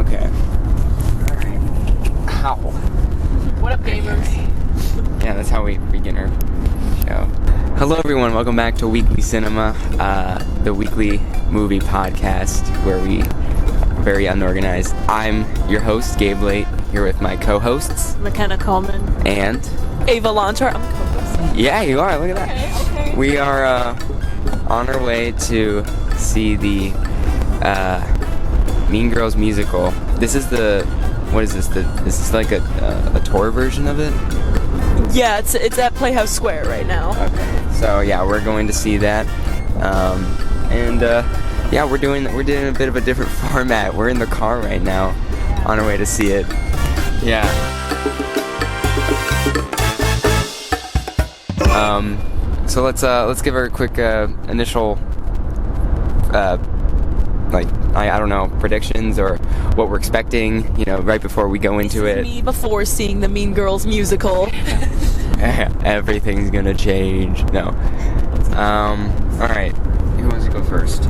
Okay. Alright. Ow. What up, gamers? Yeah, that's how we begin our show. Hello, everyone. Welcome back to Weekly Cinema, the weekly movie podcast where we are very unorganized. I'm your host, Gabe Late, here with my co-hosts, McKenna Coleman. And Ava Lancher. I'm co-host. Yeah, you are. Look at that. Okay. We are on our way to see the Mean Girls musical. This is what is this? Is this like a tour version of it? Yeah, it's at Playhouse Square right now. Okay. So yeah, we're going to see that, yeah, we're doing a bit of a different format. We're in the car right now, on our way to see it. Yeah. So let's give her a quick initial I don't know, predictions or what we're expecting, right before we go into it. Me before seeing the Mean Girls musical. Everything's gonna change. No. Alright. Who wants to go first?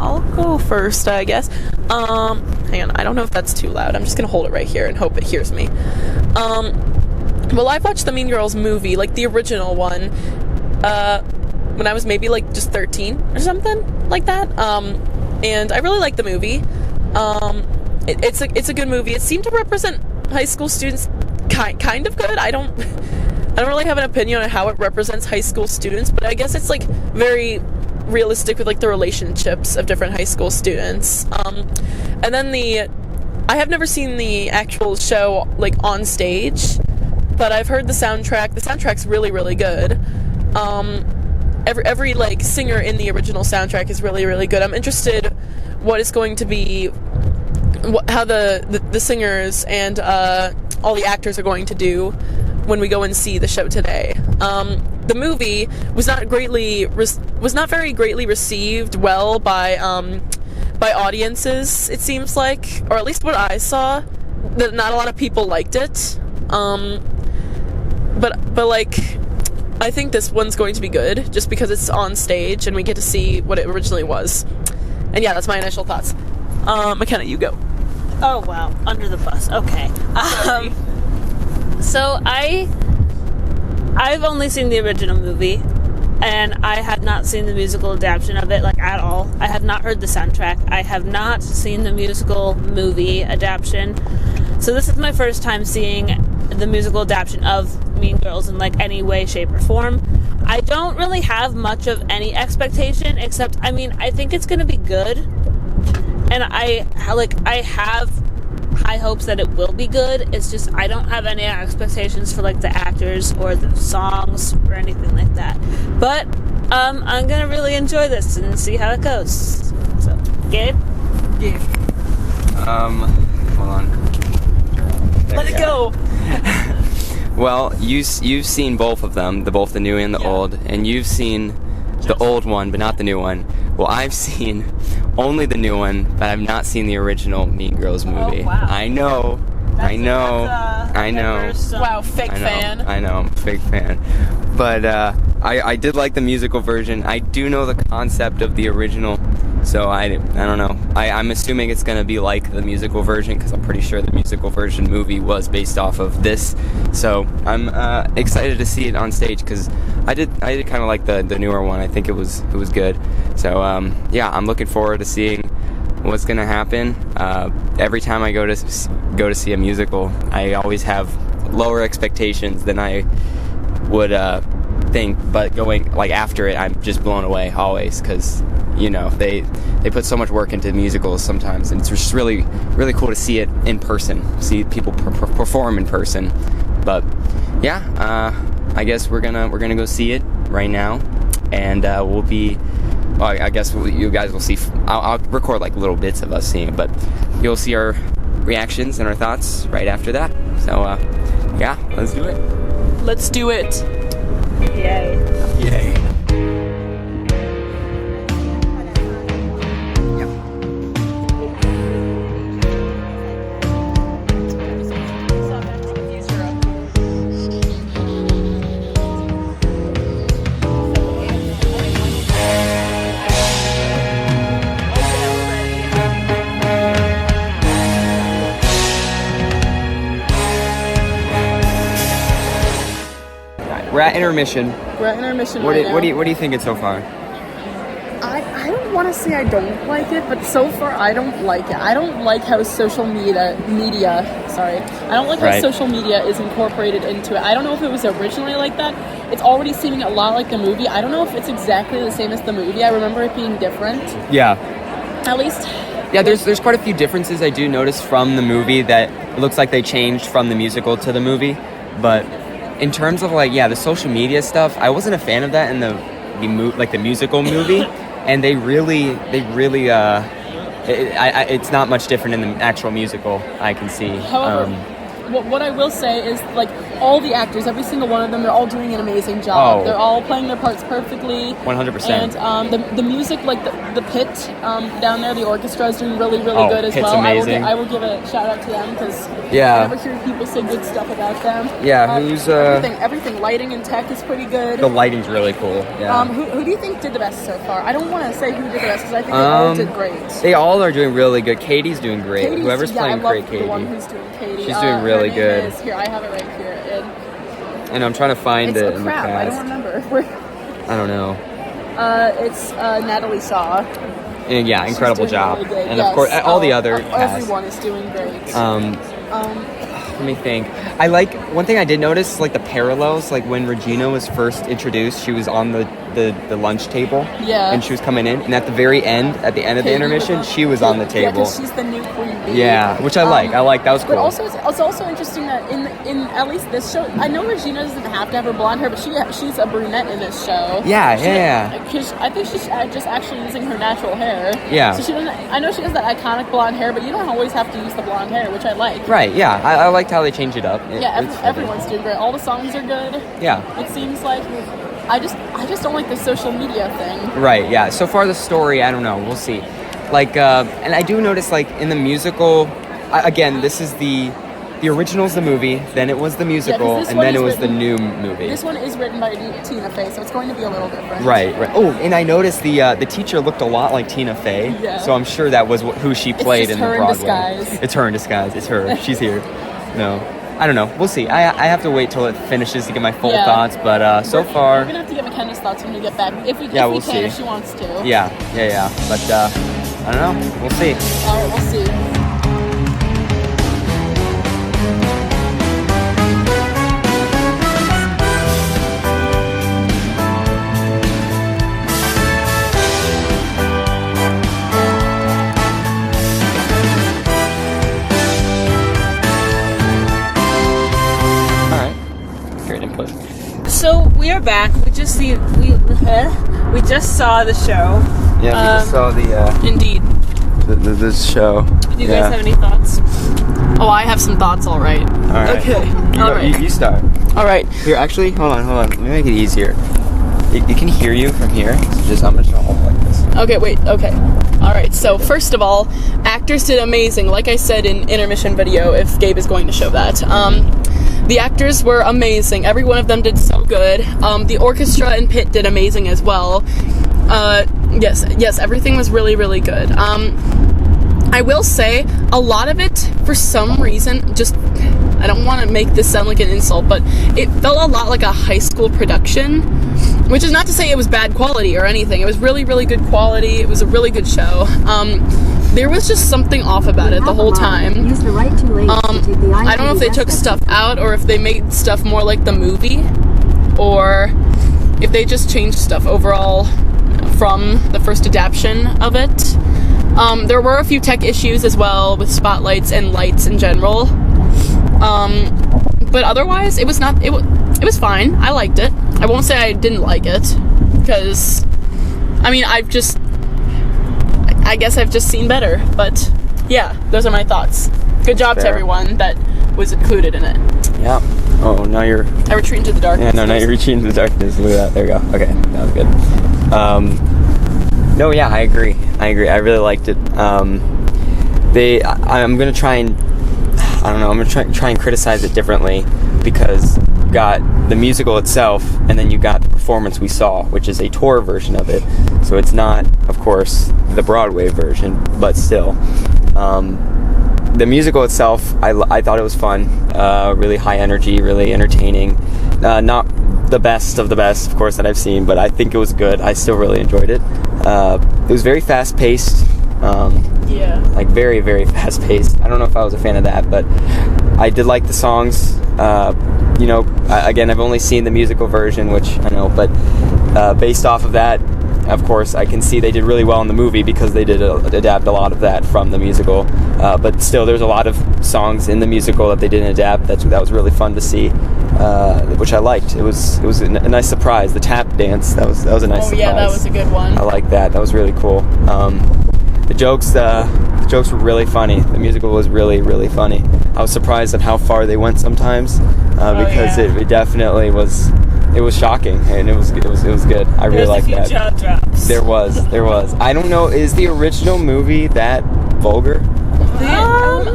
I'll go first, I guess. Hang on, I don't know if that's too loud. I'm just gonna hold it right here and hope it hears me. Well, I've watched the Mean Girls movie, like the original one, when I was maybe just 13 or something like that. And I really like the movie. It's a good movie. It seemed to represent high school students kind of good. I don't really have an opinion on how it represents high school students, but I guess it's very realistic with the relationships of different high school students. And then I have never seen the actual show on stage, but I've heard the soundtrack. The soundtrack's really, really good. Every singer in the original soundtrack is really, really good. I'm interested what is going to be, how the singers and all the actors are going to do when we go and see the show today. The movie was not very greatly received well by audiences. It seems like, or at least what I saw, that not a lot of people liked it. But I think this one's going to be good, just because it's on stage and we get to see what it originally was. And yeah, that's my initial thoughts. McKenna, you go. Oh, wow. Under the bus. Okay. So I've only seen the original movie, and I had not seen the musical adaptation of it, at all. I have not heard the soundtrack. I have not seen the musical movie adaptation. So this is my first time seeing the musical adaptation of Mean Girls in any way, shape, or form. I don't really have much of any expectation, except I think it's gonna be good, and I have high hopes that it will be good. It's just I don't have any expectations for the actors or the songs or anything like that. But I'm gonna really enjoy this and see how it goes. So, Gabe? Yeah. Hold on. Let it go. Well, you've seen both of them, both the new and the old, and you've seen the old one, but not the new one. Well, I've seen only the new one, but I've not seen the original Mean Girls movie. Oh, wow. I know. Wow, fake fan. I know, I'm a fake fan. But I did like the musical version. I do know the concept of the original, so I don't know. I'm assuming it's going to be like the musical version, because I'm pretty sure the musical version movie was based off of this. So I'm excited to see it on stage, because I did kind of like the newer one. I think it was good. So yeah, I'm looking forward to seeing what's gonna happen. Every time I go to see a musical, I always have lower expectations than I would think, but going after it, I'm just blown away always, because they put so much work into musicals sometimes, and it's just really, really cool to see it in person, see people perform in person. But yeah, I guess we're gonna go see it right now, and we'll be. Well, I guess you guys will see. I'll record little bits of us seeing it, but you'll see our reactions and our thoughts right after that. So, yeah, let's do it. Let's do it. Yay. Yay. at intermission. We're at intermission What right do, now. what do you think it's so far? I don't want to say I don't like it, but so far I don't like it. I don't like how social media, I don't like how Right. social media is incorporated into it. I don't know if it was originally like that. It's already seeming a lot like the movie. I don't know if it's exactly the same as the movie. I remember it being different. Yeah. At least. Yeah, there's quite a few differences I do notice from the movie that it looks like they changed from the musical to the movie. But in terms of the social media stuff, I wasn't a fan of that in the musical movie. And they really, it's not much different in the actual musical, I can see. However, what I will say is, all the actors, every single one of them, they're all doing an amazing job. Oh. They're all playing their parts perfectly. 100%. And the music, the pit down there, the orchestra is doing really, really Oh, good as Pit's well. amazing. I will give a shout out to them because Yeah. I never hear people say good stuff about them. Yeah, who's, everything, lighting and tech is pretty good. The lighting's really cool, yeah. Who do you think did the best so far? I don't want to say who did the best because I think they all did great. They all are doing really good. Katie's doing great. Whoever's playing I great, love Katie. the one who's doing Katie. She's doing really her name good. Is, here, I have it right here. And I'm trying to find it in the crap. I don't cast. remember. I don't know. It's Natalie Shaw. And yeah, She's incredible doing job. really good, And yes. of course, all the other cast. Everyone is doing great. Let me think. I like one thing I did notice, the parallels. When Regina was first introduced, she was on the lunch table. Yeah. And she was coming in, and at the very end, at the end of the Katie intermission, she was on the Yeah, table. 'cause she's the new queen bee. Yeah, which I like. That was cool. But also, it's also interesting that in at least this show, I know Regina doesn't have to have her blonde hair, but she's a brunette in this show. Yeah. Because I think she's just actually using her natural hair. Yeah. So she doesn't. I know she has that iconic blonde hair, but you don't always have to use the blonde hair, which I like. Right. Yeah. I liked how they changed it up. Everyone's doing great. All the songs are good. Yeah. It seems like. I just don't like the social media thing. Right, yeah. So far the story, I don't know. We'll see. And I do notice, in the musical, again, this is the original's the movie, then it was the musical, this and one then it is was the written- new movie. This one is written by Tina Fey, so it's going to be a little different. Right. Oh, and I noticed the teacher looked a lot like Tina Fey. Yeah. So I'm sure that was who she played just in the her in Broadway. disguise. It's her in disguise. It's her. She's here. No. I don't know. We'll see. I have to wait till it finishes to get my full Yeah. thoughts, but so far... We're going to have to get McKenna's thoughts when we get back. If we we'll can, see. if she wants to. Yeah. But, I don't know. We'll see. All right, we'll see. Great input. So we are back. We just saw the show. Yeah, we just saw Indeed. this show. Do you guys have any thoughts? Oh, I have some thoughts, all right. All right. Okay. All right. You start. All right. Here, actually, hold on. Let me make it easier. You can hear you from here. So I'm just gonna hold like this. Okay, wait, okay. All right, so first of all, actors did amazing. Like I said in intermission video, if Gabe is going to show that. The actors were amazing. Every one of them did so good. The orchestra and pit did amazing as well. Yes, everything was really, really good. I will say, a lot of it, for some reason, I don't want to make this sound like an insult, but it felt a lot like a high school production, which is not to say it was bad quality or anything. It was really, really good quality. It was a really good show. There was just something off about it the whole time. Use the right 2 lanes to take the I don't know if they took stuff out or if they made stuff more like the movie, or if they just changed stuff overall from the first adaptation of it. There were a few tech issues as well with spotlights and lights in general. But otherwise, it was was fine. I liked it. I won't say I didn't like it, because, I mean, I guess I've just seen better. But yeah, those are my thoughts. Good job to Fair. everyone that was included in it. Yeah. Oh, now you're... I retreat into the darkness. Yeah, no, now you're reaching into the darkness. Look at that. There you go. Okay, that was good. No, yeah, I agree. I really liked it. I'm gonna try and... I don't know, I'm gonna try and criticize it differently, because you got the musical itself, and then you got the performance we saw, which is a tour version of it. So it's not, of course, the Broadway version, but still. The musical itself, I thought it was fun, really high energy, really entertaining. Not the best of the best, of course, that I've seen, but I think it was good. I still really enjoyed it. It was very fast-paced. Yeah. Like very, very fast-paced. I don't know if I was a fan of that, but I did like the songs. You know, again, I've only seen the musical version, which I know, but based off of that, of course, I can see they did really well in the movie because they did adapt a lot of that from the musical. But still, there's a lot of songs in the musical that they didn't adapt. That was really fun to see, which I liked. It was a nice surprise. The tap dance, that was a nice surprise. Oh yeah, that was a good one. I like that. That was really cool. The jokes were really funny. The musical was really, really funny. I was surprised at how far they went sometimes because it definitely was. It was shocking, and it was good. I really liked that. There's a few jaw drops. There was. I don't know. Is the original movie that vulgar?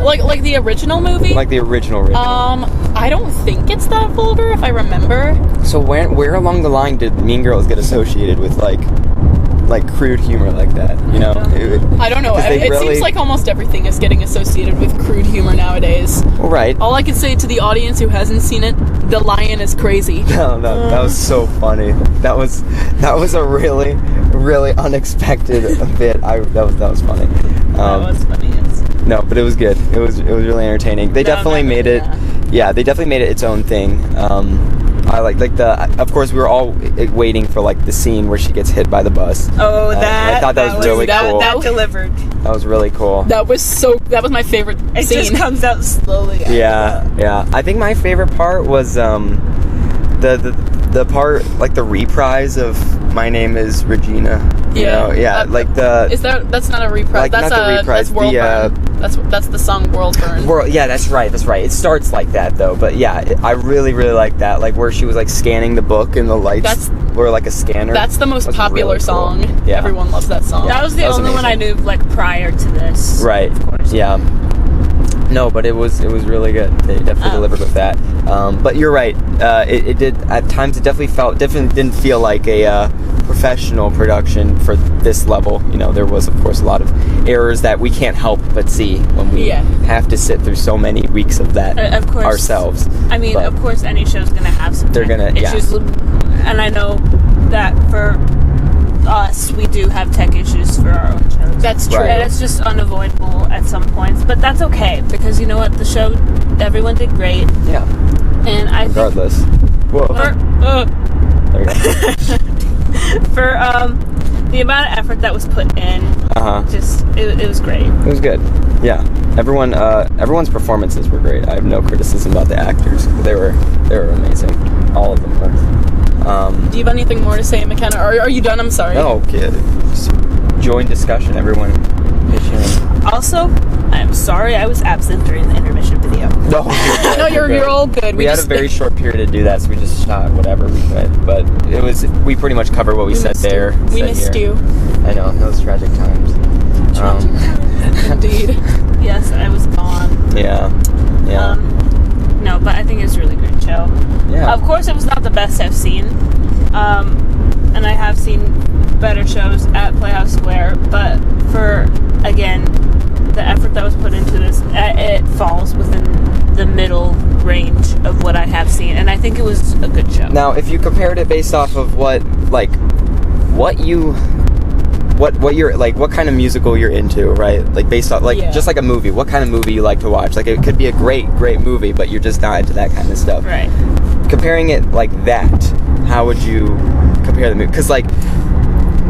Like the original movie? Like the original. I don't think it's that vulgar, if I remember. So where along the line did Mean Girls get associated with like crude humor like that? You know? I don't know. It seems like almost everything is getting associated with crude humor nowadays. Well, right. All I can say to the audience who hasn't seen it, the lion is crazy. No, that was so funny. That was a really, really unexpected bit. That was funny. That was funny. No, but it was good. It was really entertaining. They definitely made it. Yeah, they definitely made it its own thing. I like of course we were all waiting for like the scene where she gets hit by the bus. Oh, I thought that was really cool. That delivered. That was really cool. That was my favorite scene. It just comes out slowly. Yeah. I think my favorite part was the part, like the reprise of My Name is Regina. That's not a reprise. Like, that's not the reprise. That's World Burn. That's the song World Burn. Yeah, that's right. It starts like that though, but yeah, I really, really like that. Like where she was like scanning the book and the lights were like a scanner. That's the most popular song. Yeah. Everyone loves that song. That was the only one I knew like prior to this. Right. Of course. Yeah. No, but it was really good. They definitely delivered with that. But you're right. It did at times. It definitely didn't feel like a professional production for this level. You know, there was of course a lot of errors that we can't help but see when we have to sit through so many weeks of that of course, ourselves. I mean, of course, any show's gonna have some. They're gonna issues, and I know that for us, we do have tech issues for our own shows. That's true. And it's just unavoidable at some points, but that's okay because you know what, the show, everyone did great. Yeah. And I regardless. Whoa. There we go. For the amount of effort that was put in, just it was great. It was good. Yeah. Everyone's performances were great. I have no criticism about the actors. They were amazing. All of them were. Do you have anything more to say, McKenna? Or are you done? I'm sorry. No, kid. Just join discussion. Everyone pitch in. Also, I'm sorry I was absent during the intermission video. No, you're all good. We had a very short period to do that, so we just shot whatever we could. But we pretty much covered what we said there. We missed you. I know, those tragic times. Indeed. Yes, I was gone. Yeah. No, but I think it was a really great show. Yeah. Of course, it was not the best I've seen. And I have seen better shows at Playhouse Square, but for, again, the effort that was put into this, it falls within the middle range of what I have seen, and I think it was a good show. Now, if you compared it based off of what kind of musical you're into, right? Like based on just like a movie, what kind of movie you like to watch? Like it could be a great movie, but you're just not into that kind of stuff. Right. Comparing it like that, how would you compare the movie? Because like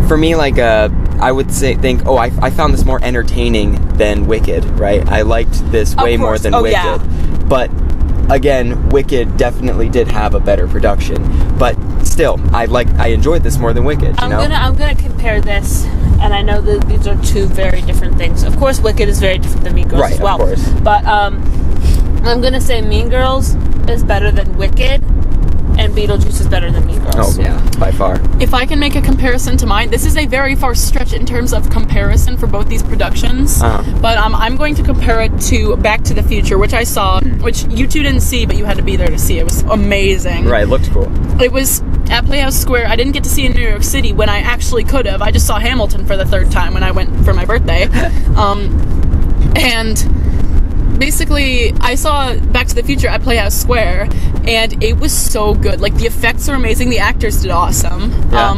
for me, like I would think, I found this more entertaining than Wicked, right? I liked this way more than Wicked. Yeah. But again, Wicked definitely did have a better production, but still, I enjoyed this more than Wicked. I'm gonna compare this, and I know that these are two very different things. Of course, Wicked is very different than Mean Girls as well. Of course. But I'm gonna say Mean Girls is better than Wicked, and Beetlejuice is better than Mean Girls. Oh, yeah, by far. If I can make a comparison to mine, this is a very far stretch in terms of comparison for both these productions. But I'm going to compare it to Back to the Future, which I saw, which you two didn't see, but you had to be there to see. It was amazing. Right, it looked cool. It was at Playhouse Square. I didn't get to see in New York City when I actually could have. I just saw Hamilton for the third time when I went for my birthday. And basically, I saw Back to the Future at Playhouse Square, and it was so good. Like, the effects are amazing, the actors did awesome. Yeah.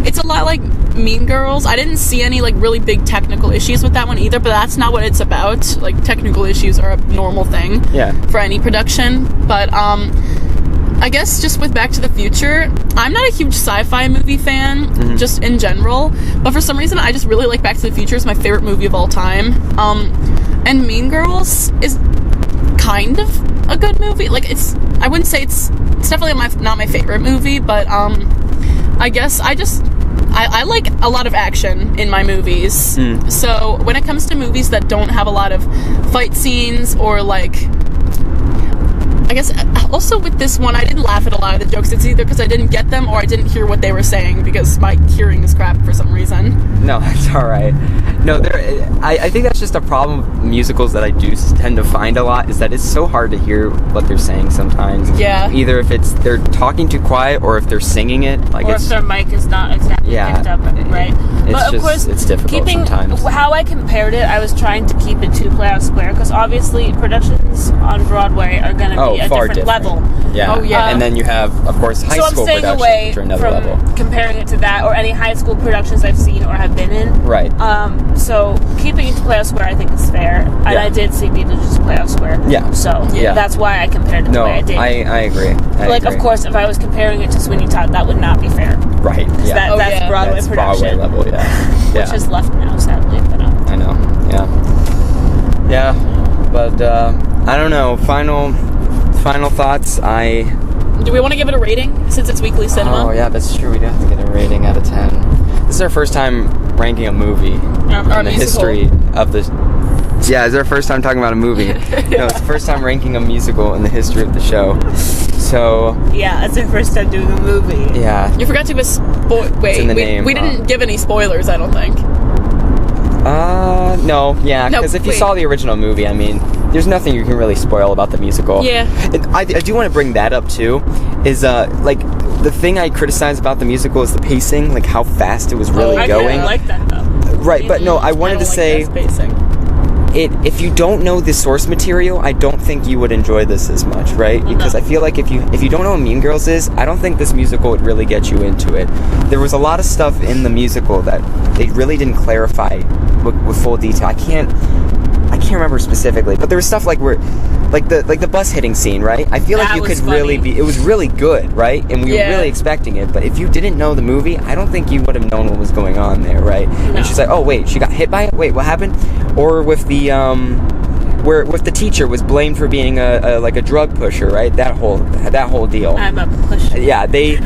It's a lot like Mean Girls. I didn't see any, like, really big technical issues with that one either, but that's not what it's about. Like, technical issues are a normal thing for any production. But, I guess just with Back to the Future, I'm not a huge sci-fi movie fan, just in general, but for some reason I just really like Back to the Future. It's my favorite movie of all time. And Mean Girls is kind of a good movie. Like, I wouldn't say it's definitely not my favorite movie, but I guess I like a lot of action in my movies. So when it comes to movies that don't have a lot of fight scenes or, like, I guess also with this one, I didn't laugh at a lot of the jokes. It's either because I didn't get them or I didn't hear what they were saying because my hearing is crap for some reason. No, that's all right. No, I think that's just a problem with musicals that I do tend to find a lot, is that it's so hard to hear what they're saying sometimes. Yeah. Either if they're talking too quiet or if they're singing it. Like, or if their mic is not exactly picked up, right? But of course, it's difficult sometimes. How I compared it, I was trying to keep it to Play Out Square, because obviously productions on Broadway are going to be a different level. Yeah. Oh, yeah. And then you have, of course, high school productions, away which are another from level. comparing it to that or any high school productions I've seen or have been in. Right. So keeping it to Play Out Square, I think, is fair. And I did see Beetlejuice Play Out Square. Yeah. So that's why I compared it the way I did. I agree. Of course, if I was comparing it to Sweeney Todd, that would not be fair. Right. Yeah. That's Broadway That's production. Broadway level, yeah. Which is left now, sadly. But, I know. Yeah. Yeah. But I don't know. Final thoughts. Do we want to give it a rating since it's weekly cinema? Oh yeah, that's true. We do have to get a rating out of 10. This is our first time ranking a movie in the history of the. Yeah, it's our first time talking about a movie. No, it's the first time ranking a musical in the history of the show. So. Yeah, it's our first time doing a movie. Yeah. You forgot to give a wait. in the name, we didn't give any spoilers, I don't think. No, yeah, because if you saw the original movie, I mean, there's nothing you can really spoil about the musical. Yeah. And I do want to bring that up, too, is, like, the thing I criticize about the musical is the pacing, like, how fast it was really going. I like that, though. Right, but no, I wanted to say, if you don't know the source material, I don't think you would enjoy this as much, right? Because I feel like if you don't know what Mean Girls is, I don't think this musical would really get you into it. There was a lot of stuff in the musical that they really didn't clarify with full detail. I can't remember specifically, but there was stuff like the bus hitting scene, right? I feel like you could really it was really good, right? And we were really expecting it, but if you didn't know the movie, I don't think you would have known what was going on there, right? No. And she's like, oh wait, she got hit by it? Wait, what happened? Or with the where the teacher was blamed for being a drug pusher, right? That whole deal. I'm a pusher. Yeah, they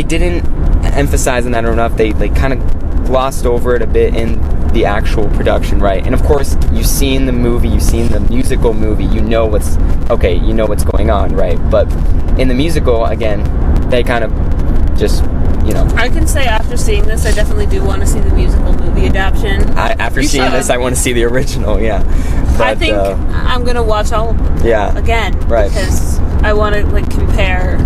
didn't emphasize on that enough. They kind of glossed over it a bit in the actual production, right? And of course, you've seen the movie, you've seen the musical movie, you know what's going on, right? But in the musical, again, they kind of just, I can say after seeing this, I definitely do want to see the musical movie adaptation. After seeing this, I want to see the original, yeah. But, I think I'm going to watch all of them again. Right. Because I want to, compare.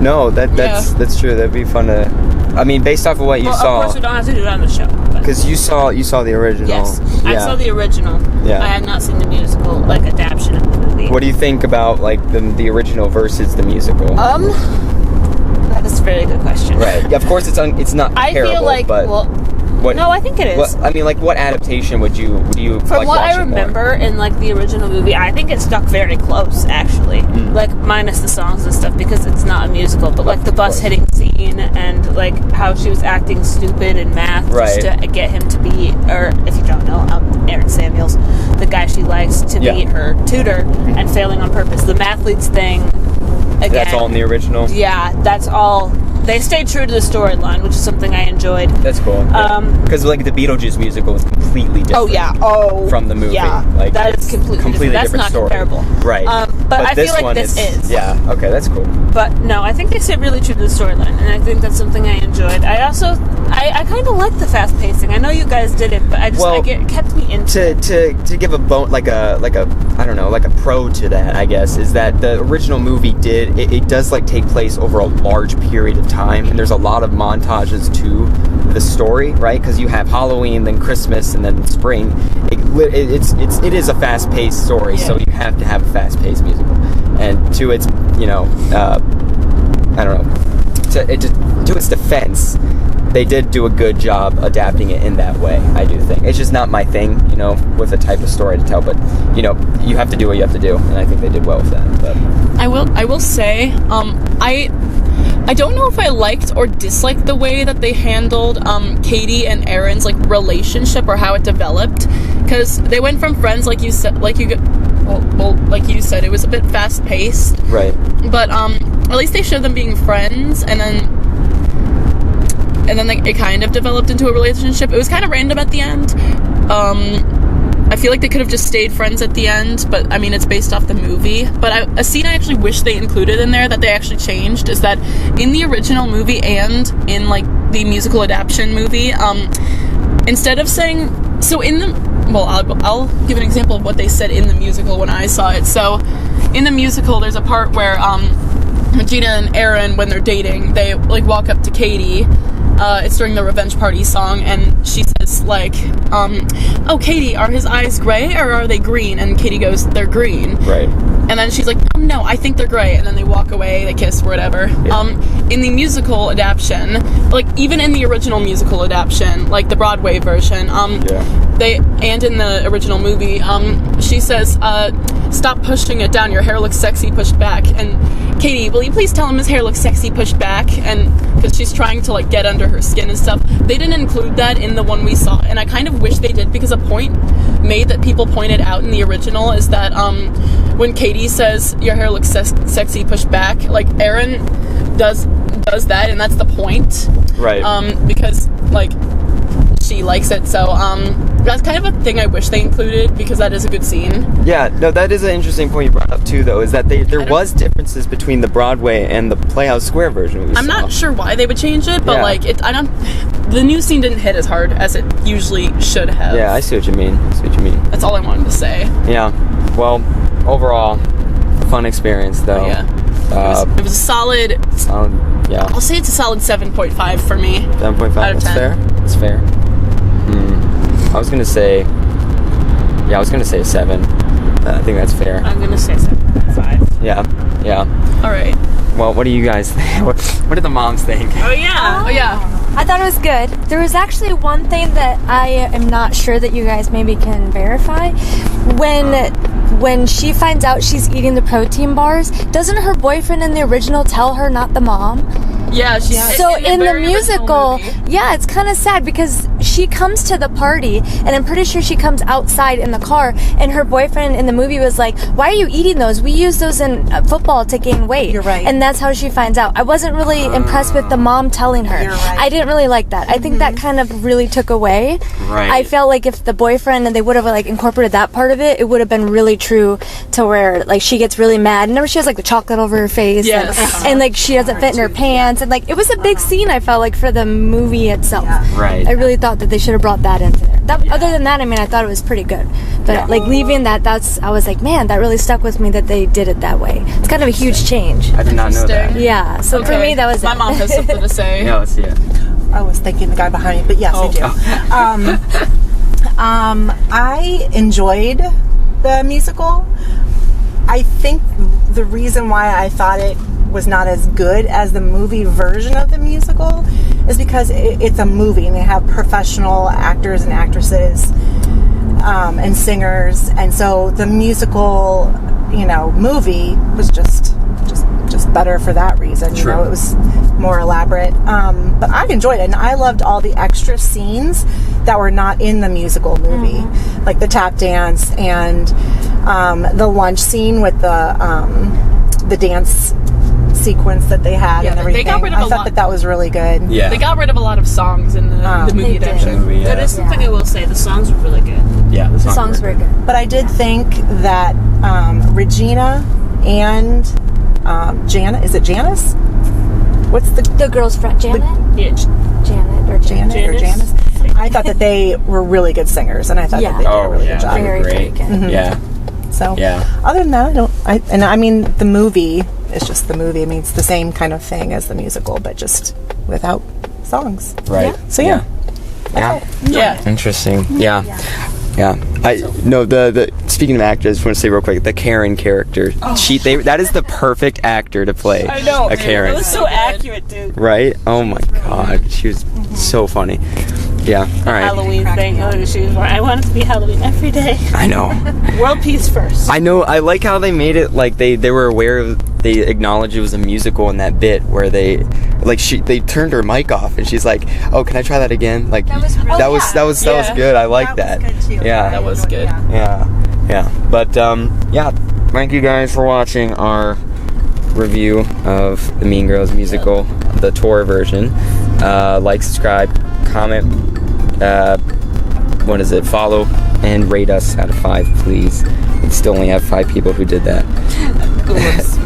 No, that's true. That'd be fun to... I mean, based off of what you saw... Of course, we don't have to do it on the show. Because you saw the original. Yes, I saw the original. Yeah. I have not seen the musical, adaptation of the movie. What do you think about, the original versus the musical? That is a very good question. Right. Yeah, of course, it's not comparable, I feel like, but no, I think it is. What adaptation would you From what I remember in the original movie, I think it stuck very close, actually. Minus the songs and stuff, because it's not a musical, but the bus hitting scene and how she was acting stupid in math just to get him to be, or if you don't know, Aaron Samuels, the guy she likes, to be her tutor and failing on purpose. The mathletes thing, again. That's all in the original? Yeah, that's all. They stayed true to the storyline, which is something I enjoyed. That's cool. Because the Beetlejuice musical is completely different. Oh yeah. From the movie. Yeah. That is completely different. That's not story. Comparable. Right. But I feel like this is. Yeah. Okay, that's cool. But no, I think they stayed really true to the storyline, and I think that's something I enjoyed. I kind of like the fast pacing. I know you guys didn't, but it kept me into it. To give a bone like a pro to that, I guess, is that the original movie it does take place over a large period of time, and there's a lot of montages to the story, right? Because you have Halloween, then Christmas, and then spring. it is a fast-paced story, so you have to have a fast-paced musical. And to its, I don't know, to its defense, they did do a good job adapting it in that way, I do think. It's just not my thing, with the type of story to tell, but, you have to do what you have to do, and I think they did well with that. But I will say, I don't know if I liked or disliked the way that they handled Katie and Aaron's relationship or how it developed, because they went from friends, like you said, like you said, it was a bit fast paced, right? But at least they showed them being friends, and then it kind of developed into a relationship. It was kind of random at the end. I feel like they could have just stayed friends at the end, but I mean, it's based off the movie. But a scene I actually wish they included in there that they actually changed is that in the original movie and in the musical adaptation movie, instead of saying, I'll give an example of what they said in the musical when I saw it. So in the musical, there's a part where Gina and Aaron, when they're dating, they walk up to Katie. It's during the Revenge Party song, and she says, oh, Katie, are his eyes gray or are they green? And Katie goes, they're green. Right. And then she's like, oh, no, I think they're gray. And then they walk away, they kiss, whatever. Yeah. In the musical adaptation, even in the original musical adaptation, the Broadway version, and in the original movie, she says, stop pushing it down, your hair looks sexy, pushed back. And Katie, will you please tell him his hair looks sexy, pushed back? And because she's trying to get under her skin and stuff. They didn't include that in the one we saw, and I kind of wish they did, because a point made that people pointed out in the original is that when Katie says your hair looks sexy, pushed back, Aaron does that, and that's the point, right? Because she likes it, so that's kind of a thing I wish they included, because that is a good scene. Yeah, no, that is an interesting point you brought up too, though, is that there was differences between the Broadway and the Playhouse Square version. I'm not sure why they would change it, but the new scene didn't hit as hard as it usually should have. Yeah, I see what you mean. That's all I wanted to say. Yeah. Well, overall, fun experience, though. Yeah. It was a solid. Yeah. I'll say it's a solid 7.5 for me. 7.5. Out of 10. That's fair. That's fair. I was gonna say a 7. I think that's fair. I'm gonna say 7.5. Yeah. All right. Well, what do you guys think? What do the moms think? Oh yeah. I thought it was good. There was actually one thing that I am not sure that you guys maybe can verify. When she finds out she's eating the protein bars, doesn't her boyfriend in the original tell her, not the mom? Yeah, so in the musical, it's kind of sad, because she comes to the party, and I'm pretty sure she comes outside in the car, and her boyfriend in the movie was like, why are you eating those? We use those in football to gain weight. You're right. And that's how she finds out. I wasn't really impressed with the mom telling her. You're right. I didn't really like that. I think that kind of really took away. Right. I felt like if the boyfriend and they would have incorporated that part of it, it would have been really true to where she gets really mad. And she has the chocolate over her face. Yes. And she doesn't fit in her pants. And it was a big scene, I felt for the movie itself. Yeah. Right. I really thought that they should have brought that into there. Other than that, I mean, I thought it was pretty good. But leaving that, I was like, man, that really stuck with me that they did it that way. It's kind of a huge change. I did not know that. Yeah. So for me, that was My mom has something to say. Yeah, let's see it. I was thinking the guy behind me, but yes, I do. I enjoyed the musical. I think the reason why I thought it was not as good as the movie version of the musical is because it's a movie, and they have professional actors and actresses and singers, and so the musical, movie was just better for that reason. True. It was more elaborate, but I enjoyed it, and I loved all the extra scenes that were not in the musical movie, like the tap dance and the lunch scene with the dance sequence that they had and everything. They got rid of I thought that was really good. Yeah. They got rid of a lot of songs in the movie adaptation. That is something I will say. The songs were really good. Yeah, the songs were good. But I did think that Regina and Janet, is it Janice? What's the girl's friend, Janet? Janet or Janice? I thought that they were really good singers, and I thought that they did a really good job. Very great. good. Mm-hmm. Yeah. So, other than that, I mean, the movie is just the movie. I mean, it's the same kind of thing as the musical, but just without songs. Right. So, yeah. Yeah. Interesting. Yeah. Yeah, the speaking of actors, I just want to say real quick, the Karen character. That is the perfect actor to play a Karen. It was so accurate, dude. Right? Oh my god, she was so funny. Yeah. All right. Halloween thing. Oh, she was wearing. I want it to be Halloween every day. I know. World peace first. I know. I like how they made it like they were aware of. They acknowledged it was a musical in that bit where they turned her mic off and she's like, "Oh, can I try that again?" Like that was good. I like that. Was good too. Yeah, That was good. Yeah. But yeah. Thank you guys for watching our review of the Mean Girls musical, the tour version. Like, subscribe, comment, follow, and rate us out of 5, please. We still only have 5 people who did that.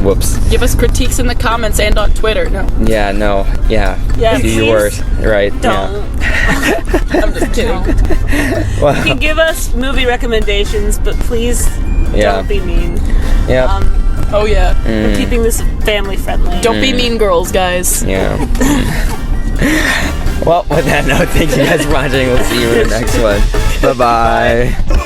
Whoops. Give us critiques in the comments and on Twitter. No. Yeah, no. Yeah. Yeah, Do your please. worst. Right. Don't. I'm just kidding. Yeah. You can give us movie recommendations, but please don't be mean. Yeah. Oh yeah. We're keeping this family friendly. Don't be mean girls, guys. Yeah. Well, with that note, thank you guys for watching. We'll see you in the next one. Bye-bye.